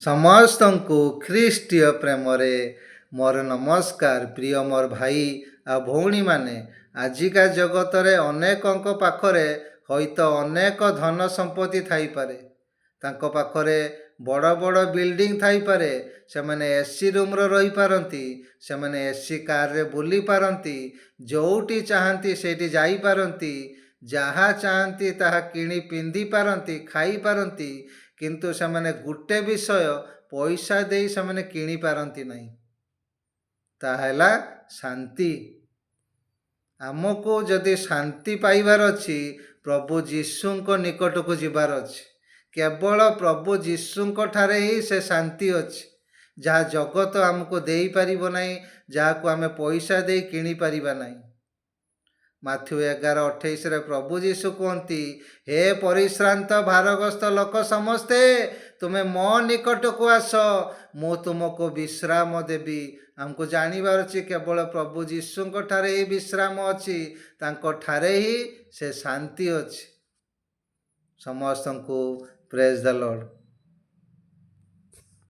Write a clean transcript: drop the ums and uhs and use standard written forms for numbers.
ସମସ୍ତଙ୍କୁ ଖ୍ରୀଷ୍ଟୀୟ ପ୍ରେମରେ ମୋର ନମସ୍କାର। ପ୍ରିୟ ମୋର ଭାଇ ଆଉ ଭଉଣୀମାନେ, ଆଜିକା ଜଗତରେ ଅନେକଙ୍କ ପାଖରେ ହୁଏତ ଅନେକ ଧନ ସମ୍ପତ୍ତି ଥାଇପାରେ। ତାଙ୍କ ପାଖରେ ବଡ଼ ବଡ଼ ବିଲ୍ଡିଂ ଥାଇପାରେ। ସେମାନେ ଏସି ରୁମ୍ରେ ରହିପାରନ୍ତି, ସେମାନେ ଏସି କାର୍ରେ ବୁଲି ପାରନ୍ତି, ଯେଉଁଠି ଚାହାନ୍ତି ସେଇଠି ଯାଇପାରନ୍ତି, ଯାହା ଚାହାନ୍ତି ତାହା କିଣି ପିନ୍ଧି ପାରନ୍ତି, ଖାଇପାରନ୍ତି। କିନ୍ତୁ ସେମାନେ ଗୋଟେ ବିଷୟ ପଇସା ଦେଇ ସେମାନେ କିଣିପାରନ୍ତି ନାହିଁ, ତାହା ହେଲା ଶାନ୍ତି। ଆମକୁ ଯଦି ଶାନ୍ତି ପାଇବାର ଅଛି, ପ୍ରଭୁ ଯୀଶୁଙ୍କ ନିକଟକୁ ଯିବାର ଅଛି। କେବଳ ପ୍ରଭୁ ଯୀଶୁଙ୍କ ଠାରେ ହିଁ ସେ ଶାନ୍ତି ଅଛି, ଯାହା ଜଗତ ଆମକୁ ଦେଇପାରିବ ନାହିଁ, ଯାହାକୁ ଆମେ ପଇସା ଦେଇ କିଣିପାରିବା ନାହିଁ। ମାଥ୍ୟୁ 11:28 ପ୍ରଭୁ ଯୀଶୁ କୁହନ୍ତି, ହେ ପରିଶ୍ରାନ୍ତ ଭାରଗ୍ରସ୍ତ ଲୋକ ସମସ୍ତେ, ତୁମେ ମୋ ନିକଟକୁ ଆସ, ମୁଁ ତୁମକୁ ବିଶ୍ରାମ ଦେବି। ଆମକୁ ଜାଣିବାର ଅଛି କେବଳ ପ୍ରଭୁ ଯୀଶୁଙ୍କ ଠାରେ ହିଁ ବିଶ୍ରାମ ଅଛି, ତାଙ୍କ ଠାରେ ହିଁ ସେ ଶାନ୍ତି ଅଛି। ସମସ୍ତଙ୍କୁ ପ୍ରେଜ୍ ଦ ଲର୍ଡ।